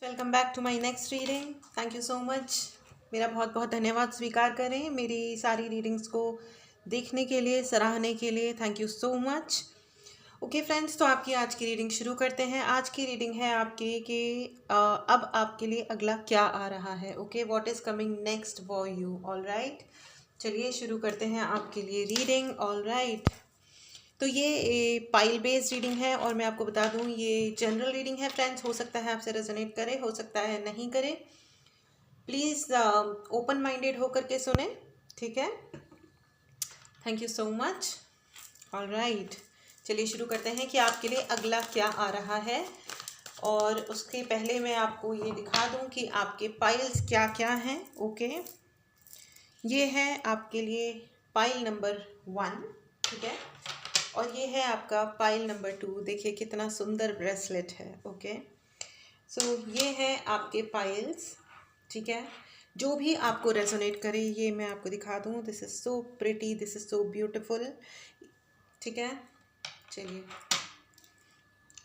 Welcome back to my next reading. Thank you so much. मेरा बहुत बहुत धन्यवाद स्वीकार करें मेरी सारी रीडिंग्स को देखने के लिए, सराहने के लिए। Thank you so much. Okay friends, तो आपकी आज की रीडिंग शुरू करते हैं। आज की रीडिंग है आपके कि अब आपके लिए अगला क्या आ रहा है। Okay, what is coming next for you. All right, चलिए शुरू करते हैं आपके लिए रीडिंग। ऑल राइट, तो ये पाइल बेस्ड रीडिंग है और मैं आपको बता दूं ये जनरल रीडिंग है फ्रेंड्स। हो सकता है आपसे रेजोनेट करे, हो सकता है नहीं करे। प्लीज़ ओपन माइंडेड होकर के सुने, ठीक है। Thank you so much. All right, चलिए शुरू करते हैं कि आपके लिए अगला क्या आ रहा है। और उसके पहले मैं आपको ये दिखा दूं कि आपके पाइल्स क्या क्या हैं। ओके, ये है आपके लिए पाइल नंबर 1, ठीक है। और ये है आपका पाइल नंबर 2। देखिए कितना सुंदर ब्रेसलेट है। ओके, सो ये है आपके पाइल्स, ठीक है। जो भी आपको रेजोनेट करे ये मैं आपको दिखा दूँ। This is so pretty, this is so beautiful, ठीक है। चलिए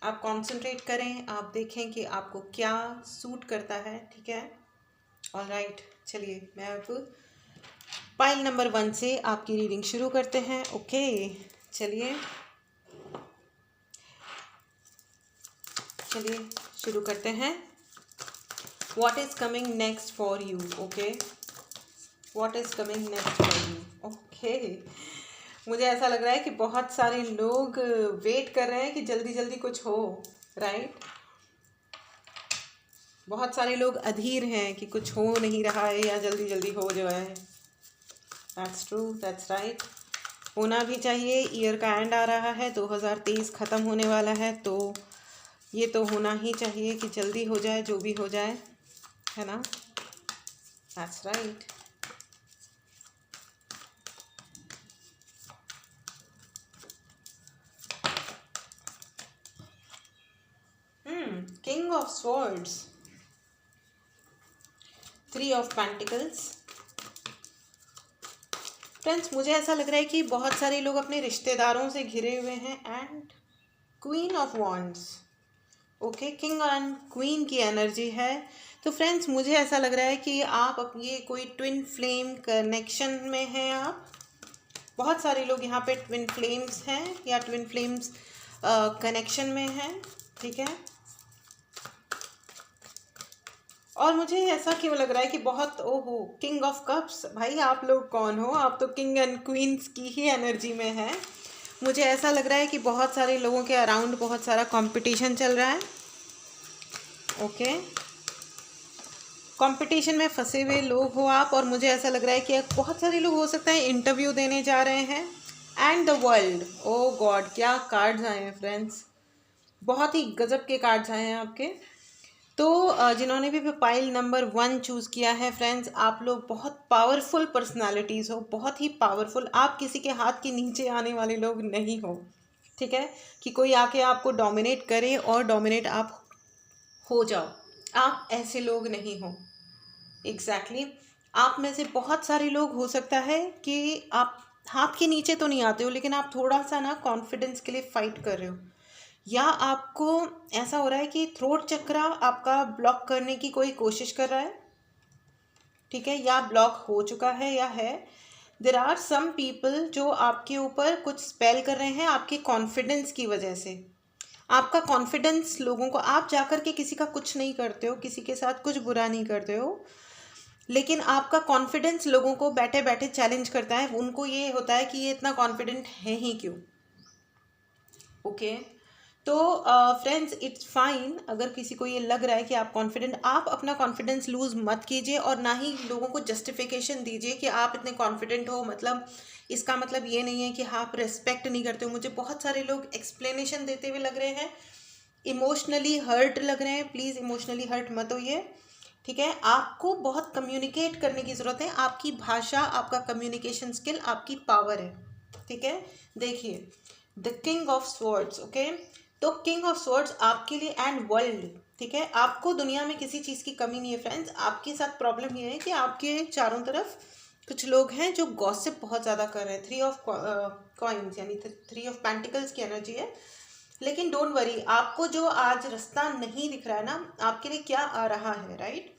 आप कंसंट्रेट करें, आप देखें कि आपको क्या सूट करता है, ठीक है। ऑल राइट, चलिए मैं अब पाइल नंबर 1 से आपकी रीडिंग शुरू करते हैं। ओके, चलिए शुरू करते हैं। What is coming next for you? Okay, what is coming next for you? Okay, मुझे ऐसा लग रहा है कि बहुत सारे लोग वेट कर रहे हैं कि जल्दी जल्दी कुछ हो, राइट। बहुत सारे लोग अधीर हैं कि कुछ हो नहीं रहा है या जल्दी जल्दी हो जाए। दैट्स ट्रू, दैट्स राइट, होना भी चाहिए। ईयर का एंड आ रहा है, 2023 ख़त्म होने वाला है, तो ये तो होना ही चाहिए कि जल्दी हो जाए, जो भी हो जाए, है ना। That's right. King of swords, 3 of pentacles. Friends, मुझे ऐसा लग रहा है कि बहुत सारे लोग अपने रिश्तेदारों से घिरे हुए हैं। And queen of wands, okay, king and queen की एनर्जी है। तो फ्रेंड्स, मुझे ऐसा लग रहा है कि आप ये कोई ट्विन फ्लेम कनेक्शन में हैं। आप बहुत सारे लोग यहाँ पे ट्विन फ्लेम्स हैं या ट्विन फ्लेम्स कनेक्शन में हैं, ठीक है। और मुझे ऐसा क्यों लग रहा है कि बहुत, ओहो, किंग ऑफ कप्स, भाई आप लोग कौन हो? आप तो किंग एंड क्वींस की ही एनर्जी में है। मुझे ऐसा लग रहा है कि बहुत सारे लोगों के अराउंड बहुत सारा कंपटीशन चल रहा है। ओके, कंपटीशन में फंसे हुए लोग हो आप। और मुझे ऐसा लग रहा है कि बहुत सारे लोग हो सकता है इंटरव्यू देने जा रहे हैं। And the world, oh God, क्या कार्ड्स आए हैं फ्रेंड्स, बहुत ही गजब के कार्ड्स आए हैं आपके। तो जिन्होंने भी पाइल नंबर 1 चूज़ किया है फ्रेंड्स, आप लोग बहुत पावरफुल पर्सनालिटीज़ हो, बहुत ही पावरफुल। आप किसी के हाथ के नीचे आने वाले लोग नहीं हो, ठीक है, कि कोई आके आपको डोमिनेट करे और डोमिनेट आप हो जाओ। आप ऐसे लोग नहीं हो। एग्जैक्टली आप में से बहुत सारे लोग हो सकता है कि आप हाथ के नीचे तो नहीं आते हो, लेकिन आप थोड़ा सा ना कॉन्फिडेंस के लिए फाइट कर रहे हो, या आपको ऐसा हो रहा है कि थ्रोट चक्रा आपका ब्लॉक करने की कोई कोशिश कर रहा है, ठीक है, या ब्लॉक हो चुका है या है। देर आर सम पीपल जो आपके ऊपर कुछ स्पेल कर रहे हैं आपके कॉन्फिडेंस की वजह से। आपका कॉन्फिडेंस लोगों को, आप जाकर के किसी का कुछ नहीं करते हो, किसी के साथ कुछ बुरा नहीं करते हो, लेकिन आपका कॉन्फिडेंस लोगों को बैठे बैठे चैलेंज करता है। उनको ये होता है कि ये इतना कॉन्फिडेंट है ही क्यों। ओके, तो फ्रेंड्स, इट्स फाइन अगर किसी को ये लग रहा है कि आप कॉन्फिडेंट, आप अपना कॉन्फिडेंस लूज़ मत कीजिए और ना ही लोगों को जस्टिफिकेशन दीजिए कि आप इतने कॉन्फिडेंट हो, मतलब इसका मतलब ये नहीं है कि आप रिस्पेक्ट नहीं करते हो। मुझे बहुत सारे लोग एक्सप्लेनेशन देते हुए लग रहे हैं, इमोशनली हर्ट लग रहे हैं। प्लीज़ इमोशनली हर्ट मत होइए, ठीक है। आपको बहुत कम्युनिकेट करने की ज़रूरत है। आपकी भाषा, आपका कम्युनिकेशन स्किल आपकी पावर है, ठीक है। देखिए, the king of swords, okay, तो किंग ऑफ स्वॉर्ड्स आपके लिए एंड वर्ल्ड, ठीक है। आपको दुनिया में किसी चीज़ की कमी नहीं है फ्रेंड्स। आपके साथ प्रॉब्लम ये है कि आपके चारों तरफ कुछ लोग हैं जो गॉसिप बहुत ज़्यादा कर रहे हैं। 3 ऑफ कॉइन्स यानी 3 ऑफ पेंटिकल्स की एनर्जी है। लेकिन डोंट वरी, आपको जो आज रास्ता नहीं दिख रहा है ना, आपके लिए क्या आ रहा है, राइट।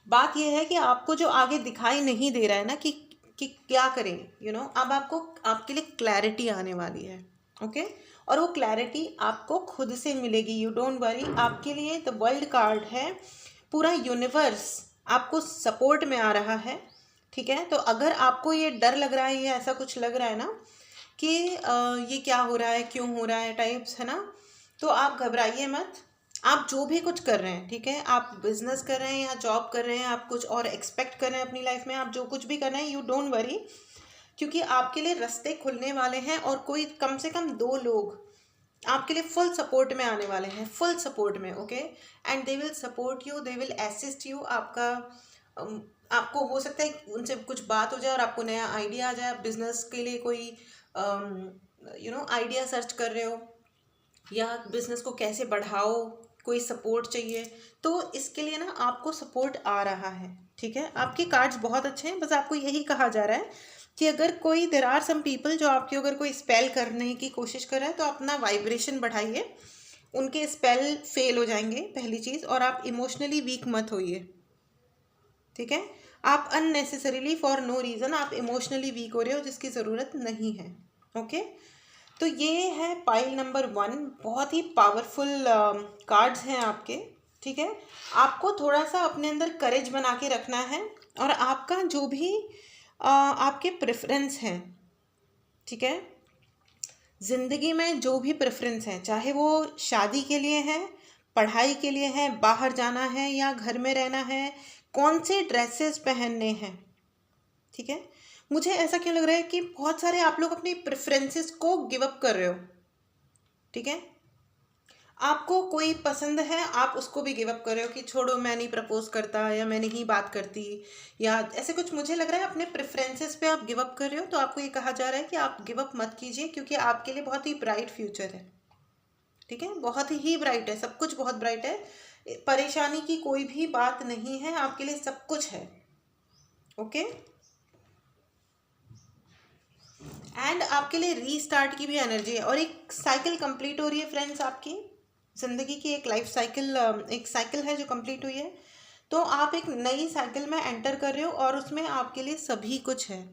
बात यह है कि आपको जो आगे दिखाई नहीं दे रहा है ना कि क्या करें, अब आपको, आपके लिए क्लैरिटी आने वाली है, ओके। और वो क्लैरिटी आपको खुद से मिलेगी, यू डोंट वरी। आपके लिए द वर्ल्ड कार्ड है, पूरा यूनिवर्स आपको सपोर्ट में आ रहा है, ठीक है। तो अगर आपको ये डर लग रहा है, ये ऐसा कुछ लग रहा है ना कि ये क्या हो रहा है, क्यों हो रहा है टाइप्स, है ना, तो आप घबराइए मत। आप जो भी कुछ कर रहे हैं, ठीक है, आप बिजनेस कर रहे हैं या जॉब कर रहे हैं, आप कुछ और एक्सपेक्ट कर रहे हैं अपनी लाइफ में, आप जो कुछ भी कर रहे हैं, यू डोंट वरी, क्योंकि आपके लिए रास्ते खुलने वाले हैं। और कोई कम से कम 2 लोग आपके लिए फुल सपोर्ट में आने वाले हैं, फुल सपोर्ट में, okay. And they will support you, they will assist you. आपको हो सकता है उनसे कुछ बात हो जाए और आपको नया आइडिया आ जाए, बिजनेस के लिए कोई आइडिया सर्च कर रहे हो, या बिजनेस को कैसे बढ़ाओ, कोई सपोर्ट चाहिए, तो इसके लिए ना आपको सपोर्ट आ रहा है, ठीक है। आपके कार्ड्स बहुत अच्छे हैं, बस आपको यही कहा जा रहा है कि अगर कोई, देयर आर सम पीपल जो आपके अगर कोई स्पेल करने की कोशिश कर रहा है, तो अपना वाइब्रेशन बढ़ाइए, उनके स्पेल फेल हो जाएंगे, पहली चीज़। और आप इमोशनली वीक मत होइए, ठीक है। आप अननेसेसरीली फॉर नो रीज़न आप इमोशनली वीक हो रहे हो, जिसकी ज़रूरत नहीं है, ओके। तो ये है पाइल नंबर 1, बहुत ही पावरफुल कार्ड्स हैं आपके, ठीक है। आपको थोड़ा सा अपने अंदर करेज बना के रखना है, और आपका जो भी आपके प्रेफरेंस हैं, ठीक है, ज़िंदगी में जो भी प्रेफरेंस हैं, चाहे वो शादी के लिए है, पढ़ाई के लिए है, बाहर जाना है या घर में रहना है, कौन से ड्रेसेस पहनने हैं, ठीक है। मुझे ऐसा क्यों लग रहा है कि बहुत सारे आप लोग अपनी प्रेफरेंसेस को गिव अप कर रहे हो, ठीक है। आपको कोई पसंद है, आप उसको भी गिव अप कर रहे हो कि छोड़ो, मैं नहीं प्रपोज करता, या मैं नहीं बात करती, या ऐसे कुछ। मुझे लग रहा है अपने प्रेफरेंसेस पे आप गिव अप कर रहे हो। तो आपको ये कहा जा रहा है कि आप गिव अप मत कीजिए, क्योंकि आपके लिए बहुत ही ब्राइट फ्यूचर है, ठीक है, बहुत ही ब्राइट है, सब कुछ बहुत ब्राइट है। परेशानी की कोई भी बात नहीं है, आपके लिए सब कुछ है, ओके। एंड आपके लिए रीस्टार्ट की भी एनर्जी है, और एक साइकिल कंप्लीट हो रही है फ्रेंड्स, आपकी ज़िंदगी की एक लाइफ साइकिल, एक साइकिल है जो कंप्लीट हुई है। तो आप एक नई साइकिल में एंटर कर रहे हो, और उसमें आपके लिए सभी कुछ है,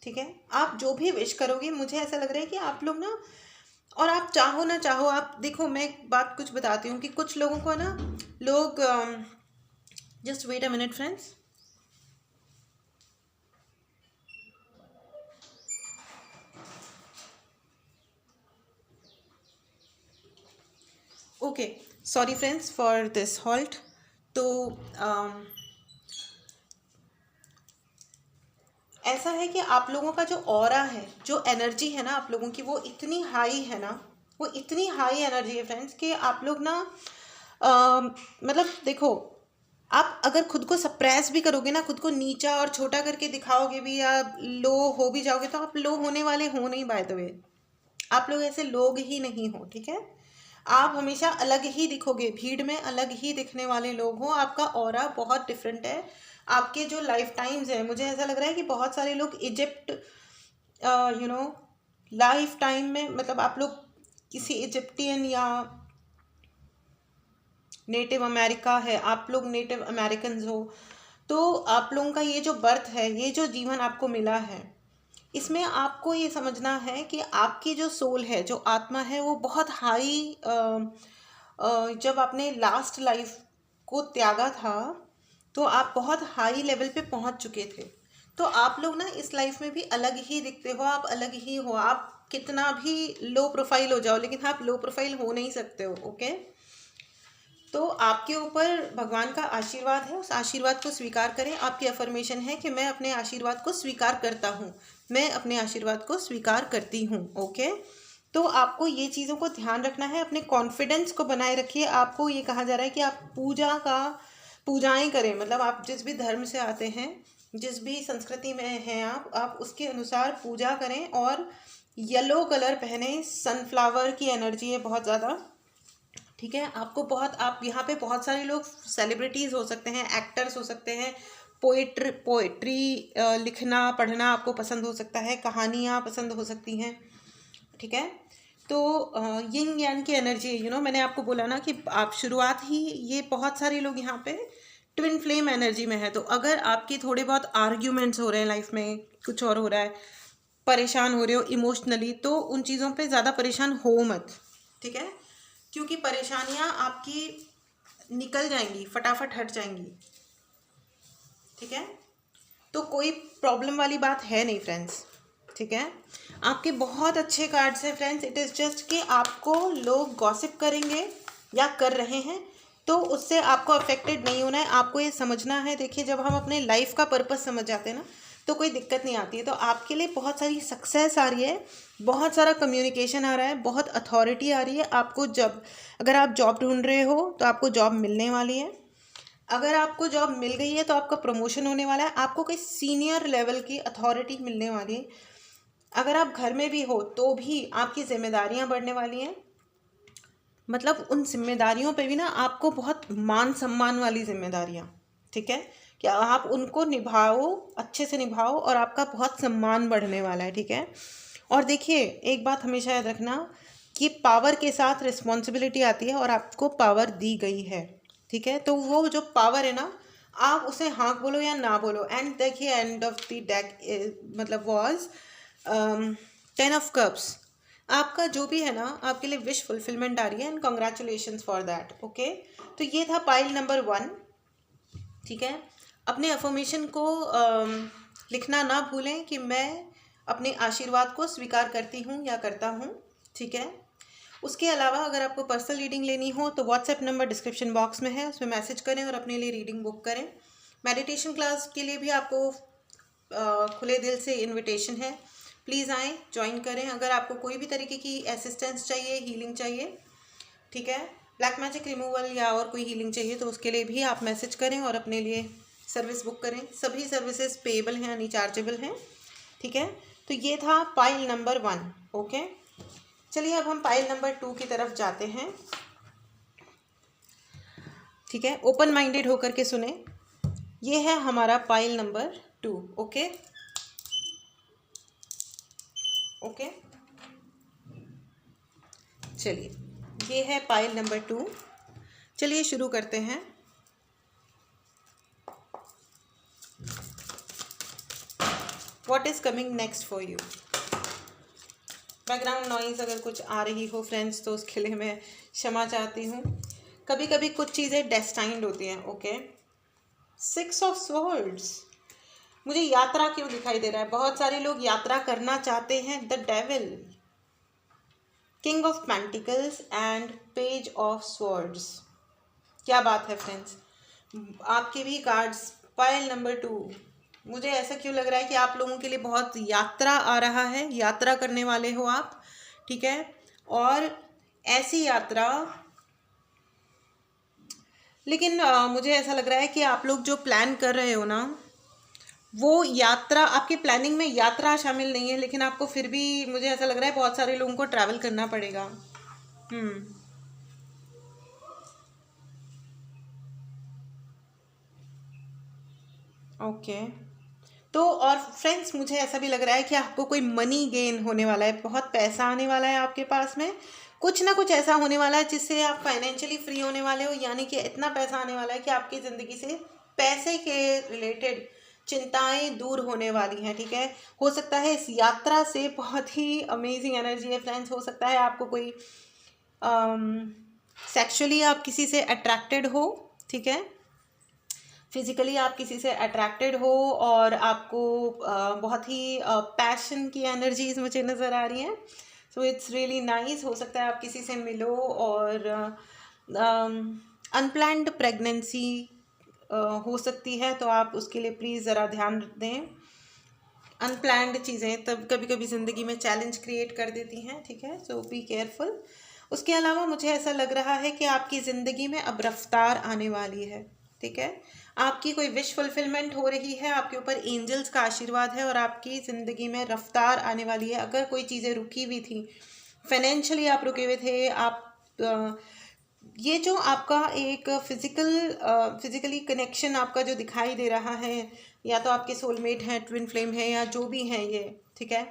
ठीक है। आप जो भी विश करोगे, मुझे ऐसा लग रहा है कि आप लोग ना, और आप चाहो ना चाहो, आप देखो, मैं एक बात कुछ बताती हूँ कि कुछ लोगों को ना, लोग, just wait a minute friends. Okay, sorry friends for this halt. तो ऐसा है कि आप लोगों का जो ऑरा है, जो एनर्जी है ना आप लोगों की, वो इतनी हाई है ना, वो इतनी हाई एनर्जी है फ्रेंड्स, कि आप लोग ना, मतलब देखो, आप अगर खुद को सप्रेस भी करोगे ना, खुद को नीचा और छोटा करके दिखाओगे भी, या लो हो भी जाओगे, तो आप लो होने वाले हो नहीं, बाय द वे। आप लोग ऐसे लोग ही नहीं हो, ठीक है। आप हमेशा अलग ही दिखोगे, भीड़ में अलग ही दिखने वाले लोग हो, आपका ऑरा बहुत डिफरेंट है। आपके जो लाइफ टाइम्स हैं, मुझे ऐसा लग रहा है कि बहुत सारे लोग Egypt, you know life time में, मतलब आप लोग किसी इजिप्टियन या नेटिव अमेरिका है, आप लोग नेटिव अमेरिकन्स हो, तो आप लोगों का ये जो बर्थ है, ये जो जीवन आपको मिला है, इसमें आपको ये समझना है कि आपकी जो सोल है, जो आत्मा है, वो बहुत हाई, जब आपने लास्ट लाइफ को त्यागा था, तो आप बहुत हाई लेवल पे पहुंच चुके थे। तो आप लोग ना इस लाइफ में भी अलग ही दिखते हो, आप अलग ही हो। आप कितना भी लो प्रोफाइल हो जाओ, लेकिन आप लो प्रोफाइल हो नहीं सकते हो, ओके। तो आपके ऊपर भगवान का आशीर्वाद है, उस आशीर्वाद को स्वीकार करें। आपकी अफर्मेशन है कि मैं अपने आशीर्वाद को स्वीकार करता हूँ, मैं अपने आशीर्वाद को स्वीकार करती हूँ, ओके। तो आपको ये चीज़ों को ध्यान रखना है, अपने कॉन्फिडेंस को बनाए रखिए। आपको ये कहा जा रहा है कि आप पूजाएं करें, मतलब आप जिस भी धर्म से आते हैं, जिस भी संस्कृति में हैं आप उसके अनुसार पूजा करें, और येलो कलर पहने। सनफ्लावर की एनर्जी है बहुत ज़्यादा, ठीक है। आपको बहुत, आप यहाँ पे बहुत सारे लोग सेलिब्रिटीज़ हो सकते हैं, एक्टर्स हो सकते हैं, पोएट्री लिखना पढ़ना आपको पसंद हो सकता है, कहानियाँ पसंद हो सकती हैं, ठीक है। तो यिंग यान की एनर्जी, मैंने आपको बोला ना कि आप शुरुआत ही, ये बहुत सारे लोग यहाँ पे ट्विन फ्लेम एनर्जी में है। तो अगर आपके थोड़े बहुत आर्ग्यूमेंट्स हो रहे हैं लाइफ में, कुछ और हो रहा है, परेशान हो रहे हो इमोशनली, तो उन चीज़ों पे ज़्यादा परेशान हो मत, ठीक है, क्योंकि परेशानियाँ आपकी निकल जाएंगी, फटाफट हट जाएंगी, ठीक है। तो कोई प्रॉब्लम वाली बात है नहीं फ्रेंड्स, ठीक है। आपके बहुत अच्छे कार्ड्स हैं फ्रेंड्स। इट इज़ जस्ट कि आपको लोग गॉसिप करेंगे या कर रहे हैं, तो उससे आपको अफेक्टेड नहीं होना है, आपको ये समझना है। देखिए, जब हम अपने लाइफ का पर्पस समझ जाते हैं ना, तो कोई दिक्कत नहीं आती है। तो आपके लिए बहुत सारी सक्सेस आ रही है, बहुत सारा कम्युनिकेशन आ रहा है, बहुत अथॉरिटी आ रही है आपको। अगर आप जॉब ढूंढ रहे हो तो आपको जॉब मिलने वाली है। अगर आपको जॉब मिल गई है तो आपका प्रमोशन होने वाला है, आपको कोई सीनियर लेवल की अथॉरिटी मिलने वाली है। अगर आप घर में भी हो तो भी आपकी जिम्मेदारियां बढ़ने वाली हैं। मतलब उन जिम्मेदारियों पे भी ना आपको बहुत मान सम्मान वाली जिम्मेदारियां, ठीक है, कि आप उनको निभाओ, अच्छे से निभाओ, और आपका बहुत सम्मान बढ़ने वाला है, ठीक है। और देखिए, एक बात हमेशा याद रखना कि पावर के साथ रिस्पॉन्सिबिलिटी आती है, और आपको पावर दी गई है, ठीक है। तो वो जो पावर है ना, आप उसे हाँ बोलो या ना बोलो। एंड देखिए, एंड ऑफ द डेक मतलब वॉज 10 ऑफ कप्स। आपका जो भी है ना, आपके लिए विश फुलफिलमेंट आ रही है, and congratulations for that, okay. तो ये था पाइल नंबर 1, ठीक है। अपने अफर्मेशन को लिखना ना भूलें कि मैं अपने आशीर्वाद को स्वीकार करती हूँ या करता हूँ, ठीक है। उसके अलावा अगर आपको पर्सनल रीडिंग लेनी हो तो व्हाट्सएप नंबर डिस्क्रिप्शन बॉक्स में है, उसमें मैसेज करें और अपने लिए रीडिंग बुक करें। मेडिटेशन क्लास के लिए भी आपको खुले दिल से इनविटेशन है, प्लीज़ आएँ, ज्वाइन करें। अगर आपको कोई भी तरीके की असिस्टेंस चाहिए, हीलिंग चाहिए, ठीक है, ब्लैक मैजिक रिमूवल या और कोई हीलिंग चाहिए, तो उसके लिए भी आप मैसेज करें और अपने लिए सर्विस बुक करें। सभी सर्विसेज पेएबल हैं, यानी चार्जेबल हैं, ठीक है। तो ये था पाइल नंबर 1, ओके। चलिए अब हम पाइल नंबर 2 की तरफ जाते हैं, ठीक है। ओपन माइंडेड होकर के सुने, ये है हमारा पाइल नंबर 2, ओके ओके। चलिए, ये है पाइल नंबर 2। चलिए शुरू करते हैं। What is coming next for you. Background noise अगर कुछ आ रही हो फ्रेंड्स, तो उसके लिए मैं क्षमा चाहती हूँ। कभी कभी कुछ चीज़ें डेस्टाइंड होती हैं, ओके। 6 ऑफ स्वॉर्ड्स, मुझे यात्रा क्यों दिखाई दे रहा है? बहुत सारे लोग यात्रा करना चाहते हैं। The devil, king of pentacles and page of swords. क्या बात है फ्रेंड्स, आपके भी कार्ड्स पाइल नंबर 2। मुझे ऐसा क्यों लग रहा है कि आप लोगों के लिए बहुत यात्रा आ रहा है, यात्रा करने वाले हो आप, ठीक है। और ऐसी यात्रा, लेकिन मुझे ऐसा लग रहा है कि आप लोग जो प्लान कर रहे हो ना, वो यात्रा, आपके प्लानिंग में यात्रा शामिल नहीं है, लेकिन आपको फिर भी मुझे ऐसा लग रहा है बहुत सारे लोगों को ट्रैवल करना पड़ेगा। ओके। तो और फ्रेंड्स, मुझे ऐसा भी लग रहा है कि आपको कोई मनी गेन होने वाला है, बहुत पैसा आने वाला है आपके पास में। कुछ ना कुछ ऐसा होने वाला है जिससे आप फाइनेंशियली फ्री होने वाले हो, यानी कि इतना पैसा आने वाला है कि आपकी ज़िंदगी से पैसे के रिलेटेड चिंताएं दूर होने वाली हैं, ठीक है। हो सकता है इस यात्रा से, बहुत ही अमेजिंग एनर्जी है फ्रेंड्स, हो सकता है आपको कोई सेक्सुअली आप किसी से अट्रैक्टेड हो, ठीक है। फिजिकली आप किसी से अट्रैक्टेड हो और आपको बहुत ही पैशन की एनर्जीज मुझे नज़र आ रही हैं। So it's really nice. हो सकता है आप किसी से मिलो और अनप्लैन्ड प्रेगनेंसी हो सकती है, तो आप उसके लिए प्लीज़ ज़रा ध्यान दें। अनप्लैन्ड चीज़ें तब कभी कभी ज़िंदगी में चैलेंज क्रिएट कर देती हैं, ठीक है। सो बी केयरफुल। उसके अलावा मुझे ऐसा लग रहा है कि आपकी ज़िंदगी में अब रफ्तार आने वाली है, ठीक है। आपकी कोई विश फुलफिलमेंट हो रही है, आपके ऊपर एंजल्स का आशीर्वाद है और आपकी ज़िंदगी में रफ्तार आने वाली है। अगर कोई चीज़ें रुकी हुई थी, फाइनेंशियली आप रुके हुए थे, आप ये जो आपका एक फिजिकली कनेक्शन आपका जो दिखाई दे रहा है, या तो आपके सोलमेट हैं, ट्विन फ्लेम है, या जो भी हैं ये, ठीक है।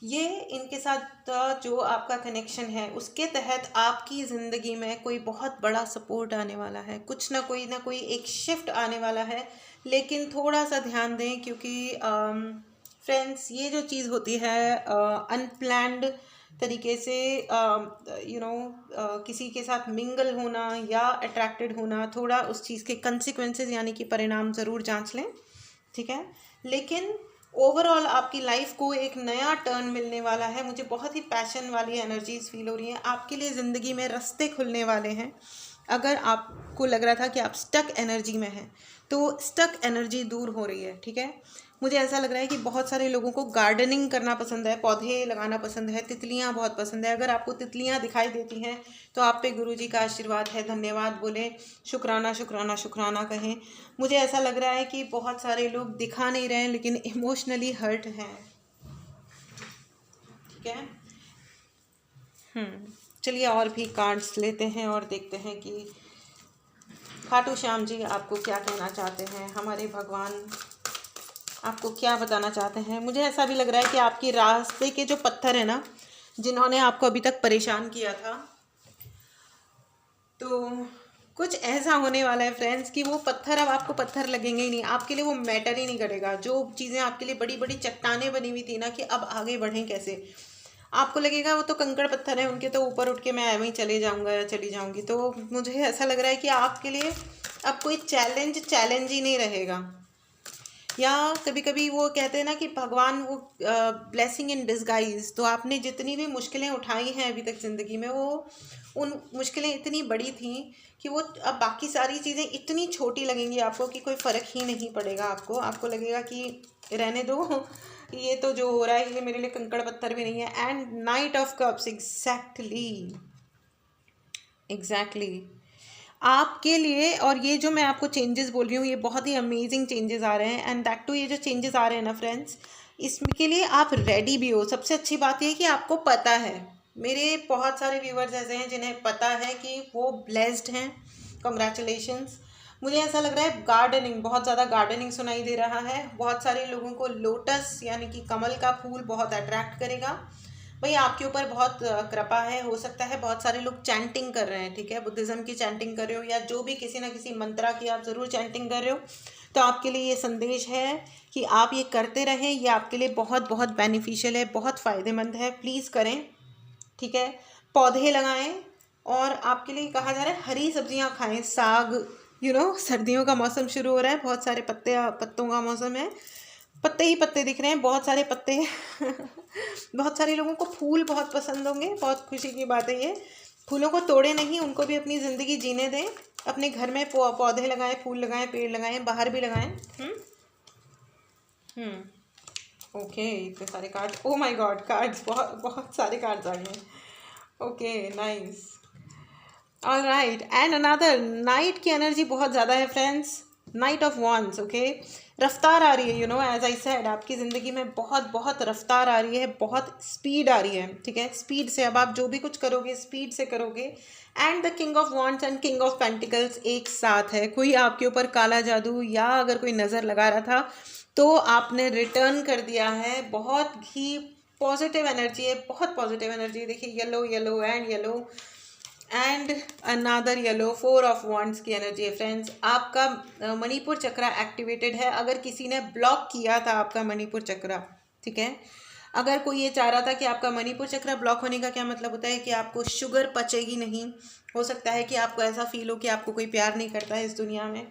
ये इनके साथ जो आपका कनेक्शन है उसके तहत आपकी ज़िंदगी में कोई बहुत बड़ा सपोर्ट आने वाला है, कुछ ना कोई एक शिफ्ट आने वाला है। लेकिन थोड़ा सा ध्यान दें, क्योंकि फ्रेंड्स ये जो चीज़ होती है अनप्लैंड तरीके से किसी के साथ मिंगल होना या अट्रैक्टेड होना, थोड़ा उस चीज़ के कंसिक्वेंसेस यानी कि परिणाम ज़रूर जांच लें, ठीक है। लेकिन ओवरऑल आपकी लाइफ को एक नया टर्न मिलने वाला है। मुझे बहुत ही पैशन वाली एनर्जीज फील हो रही हैं आपके लिए। ज़िंदगी में रास्ते खुलने वाले हैं। अगर आपको लग रहा था कि आप स्टक एनर्जी में हैं, तो स्टक एनर्जी दूर हो रही है, ठीक है। मुझे ऐसा लग रहा है कि बहुत सारे लोगों को गार्डनिंग करना पसंद है, पौधे लगाना पसंद है, तितलियां बहुत पसंद है। अगर आपको तितलियां दिखाई देती हैं तो आप पे गुरुजी का आशीर्वाद है, धन्यवाद बोलें, शुक्राना शुक्राना शुक्राना कहें। मुझे ऐसा लग रहा है कि बहुत सारे लोग दिखा नहीं रहे हैं लेकिन इमोशनली हर्ट हैं, ठीक है। चलिए और भी कार्ड्स लेते हैं और देखते हैं कि खाटू श्याम जी आपको क्या कहना चाहते हैं, हमारे भगवान आपको क्या बताना चाहते हैं। मुझे ऐसा भी लग रहा है कि आपकी रास्ते के जो पत्थर है ना, जिन्होंने आपको अभी तक परेशान किया था, तो कुछ ऐसा होने वाला है फ्रेंड्स कि वो पत्थर अब आपको पत्थर लगेंगे ही नहीं, आपके लिए वो मैटर ही नहीं करेगा। जो चीज़ें आपके लिए बड़ी बड़ी चट्टानें बनी हुई थी ना कि अब आगे बढ़ें कैसे, आपको लगेगा वो तो कंकड़ पत्थर है, उनके तो ऊपर उठ के मैं ऐਵੇਂ ही चले जाऊंगा या चली जाऊंगी। तो मुझे ऐसा लग रहा है कि आपके लिए अब कोई चैलेंज ही नहीं रहेगा। या कभी कभी वो कहते हैं ना कि भगवान वो ब्लेसिंग इन डिस्गाइज। तो आपने जितनी भी मुश्किलें उठाई हैं अभी तक ज़िंदगी में, वो उन मुश्किलें इतनी बड़ी थी कि वो अब बाकी सारी चीज़ें इतनी छोटी लगेंगी आपको कि कोई फ़र्क ही नहीं पड़ेगा। आपको लगेगा कि रहने दो, ये तो जो हो रहा है ये मेरे लिए कंकड़ पत्थर भी नहीं है। And night of cups, exactly आपके लिए। और ये जो मैं आपको चेंजेस बोल रही हूँ ये बहुत ही अमेजिंग चेंजेस आ रहे हैं। एंड दैट टू ये जो चेंजेस आ रहे हैं ना फ्रेंड्स, इसके लिए आप रेडी भी हो। सबसे अच्छी बात ये है कि आपको पता है। मेरे बहुत सारे व्यूवर्स ऐसे हैं जिन्हें पता है कि वो ब्लेस्ड हैं, कॉन्ग्रेचुलेशंस। मुझे ऐसा लग रहा है गार्डनिंग, बहुत ज़्यादा गार्डनिंग सुनाई दे रहा है। बहुत सारे लोगों को लोटस यानी कि कमल का फूल बहुत अट्रैक्ट करेगा। भाई आपके ऊपर बहुत कृपा है। हो सकता है बहुत सारे लोग चैंटिंग कर रहे हैं, ठीक है, बुद्धिज़्म की चैंटिंग कर रहे हो या जो भी किसी ना किसी मंत्रा की आप ज़रूर चैंटिंग कर रहे हो। तो आपके लिए ये संदेश है कि आप ये करते रहें। ये आपके लिए बहुत बहुत बेनिफिशियल है, बहुत फ़ायदेमंद है, प्लीज़ करें, ठीक है। पौधे लगाएं। और आपके लिए कहा जा रहा है हरी सब्जियां खाएं, साग, सर्दियों का मौसम शुरू हो रहा है, बहुत सारे पत्तों का मौसम है, पत्ते ही पत्ते दिख रहे हैं, बहुत सारे पत्ते बहुत सारे लोगों को फूल बहुत पसंद होंगे, बहुत खुशी की बात है ये। फूलों को तोड़े नहीं, उनको भी अपनी ज़िंदगी जीने दें। अपने घर में पौधे लगाएं, फूल लगाएं, पेड़ लगाएं, बाहर भी लगाएं। ओके, इतने सारे card, oh my God, cards बहुत बहुत सारे कार्ड्स आ गए हैं। Okay, nice, all right. And another night की एनर्जी बहुत ज़्यादा है friends, night of wands. Okay, रफ्तार आ रही है, एज आई सेड आपकी ज़िंदगी में बहुत बहुत रफ्तार आ रही है, बहुत स्पीड आ रही है, ठीक है। स्पीड से अब आप जो भी कुछ करोगे स्पीड से करोगे। And the king of wands and king of pentacles एक साथ है। कोई आपके ऊपर काला जादू या अगर कोई नज़र लगा रहा था तो आपने रिटर्न कर दिया है। बहुत ही पॉजिटिव एनर्जी है, बहुत पॉजिटिव एनर्जी। देखिए yellow yellow and yellow and another yellow, 4 of wands की एनर्जी है फ्रेंड्स। आपका मणिपुर चक्रा एक्टिवेटेड है। अगर किसी ने ब्लॉक किया था आपका मणिपुर चक्रा, ठीक है, अगर कोई ये चाह रहा था कि आपका मणिपुर चक्रा ब्लॉक होने का क्या मतलब होता है कि आपको शुगर पचेगी नहीं, हो सकता है कि आपको ऐसा फील हो कि आपको कोई प्यार नहीं करता है इस दुनिया में,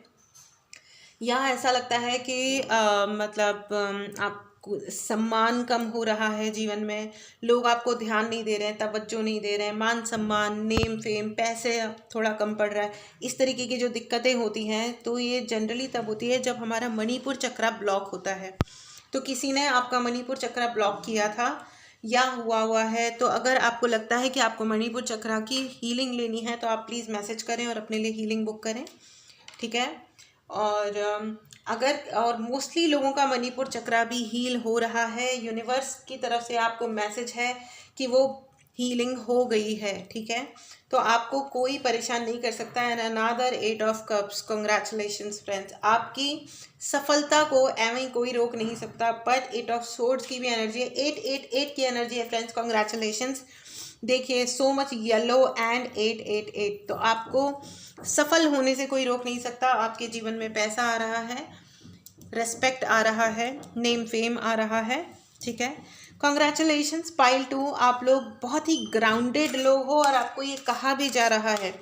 या ऐसा लगता है कि आप सम्मान कम हो रहा है जीवन में, लोग आपको ध्यान नहीं दे रहे हैं, तवज्जो नहीं दे रहे हैं, मान सम्मान, नेम फेम, पैसे थोड़ा कम पड़ रहा है, इस तरीके की जो दिक्कतें होती हैं, तो ये जनरली तब होती है जब हमारा मणिपुर चक्रा ब्लॉक होता है। तो किसी ने आपका मणिपुर चक्रा ब्लॉक किया था या हुआ है। तो अगर आपको लगता है कि आपको मणिपुर चक्रा की हीलिंग लेनी है तो आप प्लीज़ मैसेज करें और अपने लिए हीलिंग बुक करें, ठीक है। और मोस्टली लोगों का मणिपुर चक्रा भी हील हो रहा है। यूनिवर्स की तरफ से आपको मैसेज है कि वो हीलिंग हो गई है, ठीक है। तो आपको कोई परेशान नहीं कर सकता। And another 8 of cups, congratulations friends, आपकी सफलता को एवं कोई रोक नहीं सकता। बट 8 ऑफ सोर्ड्स की भी एनर्जी है, 888 की एनर्जी है फ्रेंड्स, कॉन्ग्रेचुलेशंस। देखिए सो मच येलो एंड 888, तो आपको सफल होने से कोई रोक नहीं सकता। आपके जीवन में पैसा आ रहा है, रेस्पेक्ट आ रहा है, नेम फेम आ रहा है, ठीक है। कॉन्ग्रेचुलेशंस पाइल 2, आप लोग बहुत ही ग्राउंडेड लोग हो और आपको ये कहा भी जा रहा है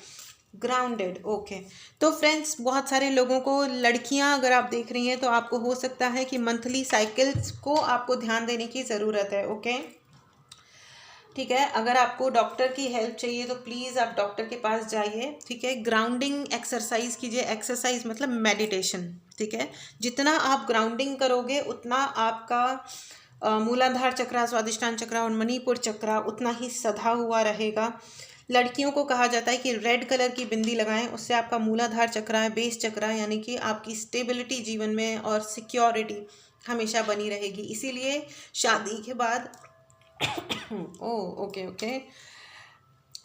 ग्राउंडेड, ओके। तो फ्रेंड्स बहुत सारे लोगों को, लड़कियां अगर आप देख रही हैं तो आपको हो सकता है कि मंथली साइकिल्स को आपको ध्यान देने की ज़रूरत है, ओके, ठीक है। अगर आपको डॉक्टर की हेल्प चाहिए तो प्लीज़ आप डॉक्टर के पास जाइए, ठीक है। ग्राउंडिंग एक्सरसाइज कीजिए, एक्सरसाइज मतलब मेडिटेशन, ठीक है। जितना आप ग्राउंडिंग करोगे उतना आपका मूलाधार चक्र, स्वादिष्टान चक्र और मणिपुर चक्र उतना ही सधा हुआ रहेगा। लड़कियों को कहा जाता है कि रेड कलर की बिंदी लगाएं, उससे आपका मूलाधार चक्र है, बेस चक्र है, यानी कि आपकी स्टेबिलिटी जीवन में और सिक्योरिटी हमेशा बनी रहेगी। इसीलिए शादी के बाद ओके ओके,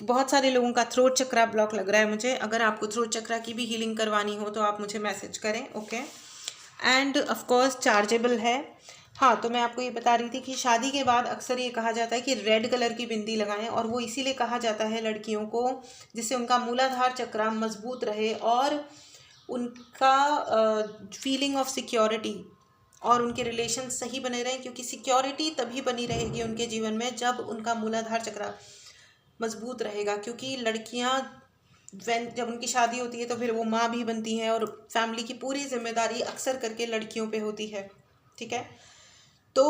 बहुत सारे लोगों का थ्रोट चक्रा ब्लॉक लग रहा है मुझे। अगर आपको थ्रोट चक्रा की भी हीलिंग करवानी हो तो आप मुझे मैसेज करें, okay. End of course chargeable है। हाँ, तो मैं आपको ये बता रही थी कि शादी के बाद अक्सर ये कहा जाता है कि रेड कलर की बिंदी लगाएं, और वो इसीलिए कहा जाता है लड़कियों को, जिससे उनका मूलाधार चक्र मजबूत रहे और उनका फीलिंग ऑफ सिक्योरिटी और उनके रिलेशन सही बने रहें। क्योंकि सिक्योरिटी तभी बनी रहेगी उनके जीवन में जब उनका मूलाधार चक्र मजबूत रहेगा। क्योंकि लड़कियां जब उनकी शादी होती है तो फिर वो माँ भी बनती हैं और फैमिली की पूरी जिम्मेदारी अक्सर करके लड़कियों पे होती है, ठीक है। तो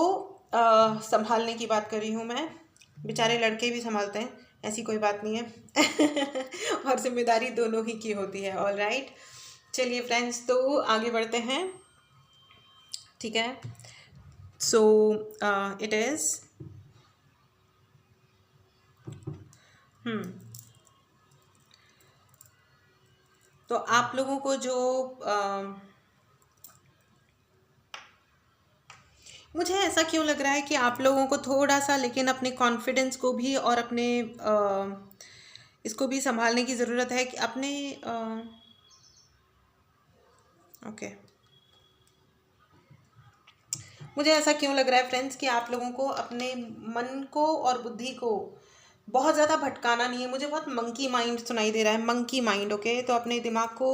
संभालने की बात कर रही हूँ मैं, बेचारे लड़के भी संभालते हैं, ऐसी कोई बात नहीं है और जिम्मेदारी दोनों ही की होती है। ऑल राइट, चलिए फ्रेंड्स, तो आगे बढ़ते हैं, ठीक है। सो इट इज़ तो आप लोगों को जो मुझे ऐसा क्यों लग रहा है कि आप लोगों को थोड़ा सा लेकिन अपने कॉन्फिडेंस को भी और अपने इसको भी संभालने की ज़रूरत है कि अपने ओके, मुझे ऐसा क्यों लग रहा है फ्रेंड्स कि आप लोगों को अपने मन को और बुद्धि को बहुत ज़्यादा भटकाना नहीं है। मुझे बहुत मंकी माइंड सुनाई दे रहा है, मंकी माइंड, ओके। तो अपने दिमाग को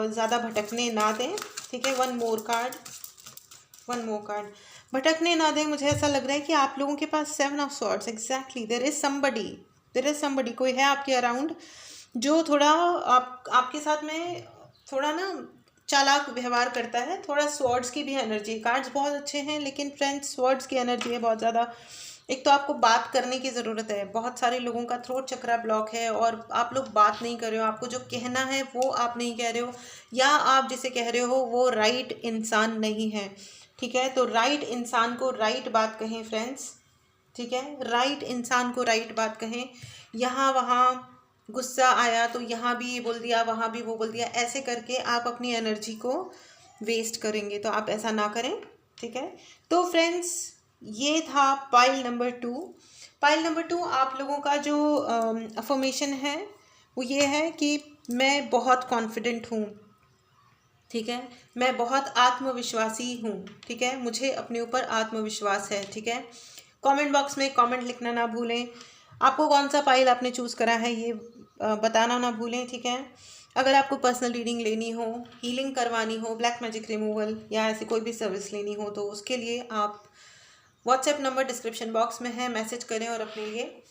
ज़्यादा भटकने ना दें, ठीक है। वन मोर कार्ड, भटकने ना दें। मुझे ऐसा लग रहा है कि आप लोगों के पास 7 of swords, exactly, there is somebody, कोई है आपके अराउंड जो थोड़ा आपके साथ में थोड़ा ना चालाक व्यवहार करता है। थोड़ा स्वॉर्ड्स की भी एनर्जी, कार्ड्स बहुत अच्छे हैं लेकिन फ्रेंड्स स्वॉर्ड्स की एनर्जी है बहुत ज़्यादा। एक तो आपको बात करने की ज़रूरत है, बहुत सारे लोगों का थ्रोट चक्रा ब्लॉक है और आप लोग बात नहीं कर रहे हो। आपको जो कहना है वो आप नहीं कह रहे हो, या आप जिसे कह रहे हो वो राइट इंसान नहीं है, ठीक है। तो राइट इंसान को राइट बात कहें फ्रेंड्स, ठीक है। राइट इंसान को राइट बात कहें। यहाँ वहाँ गुस्सा आया तो यहाँ भी ये बोल दिया, वहाँ भी वो बोल दिया, ऐसे करके आप अपनी एनर्जी को वेस्ट करेंगे। तो आप ऐसा ना करें, ठीक है। तो फ्रेंड्स ये था पाइल नंबर 2। पाइल नंबर 2 आप लोगों का जो अफर्मेशन है वो ये है कि मैं बहुत कॉन्फिडेंट हूँ, ठीक है। मैं बहुत आत्मविश्वासी हूँ, ठीक है। मुझे अपने ऊपर आत्मविश्वास है, ठीक है। कमेंट बॉक्स में कमेंट लिखना ना भूलें। आपको कौन सा पाइल आपने चूज़ करा है ये बताना ना भूलें, ठीक है। अगर आपको पर्सनल रीडिंग लेनी हो, हीलिंग करवानी हो, ब्लैक मैजिक रिमूवल या ऐसी कोई भी सर्विस लेनी हो तो उसके लिए आप व्हाट्सएप नंबर डिस्क्रिप्शन बॉक्स में है, मैसेज करें और अपने लिए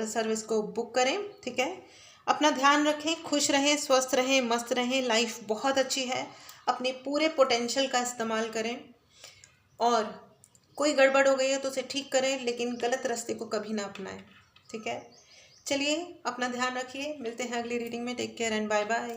सर्विस को बुक करें, ठीक है। अपना ध्यान रखें, खुश रहें, स्वस्थ रहें, मस्त रहें। लाइफ बहुत अच्छी है, अपने पूरे पोटेंशियल का इस्तेमाल करें और कोई गड़बड़ हो गई है तो उसे ठीक करें, लेकिन गलत रास्ते को कभी ना अपनाएं, ठीक है। चलिए अपना ध्यान रखिए, मिलते हैं अगली रीडिंग में। Take care and bye bye.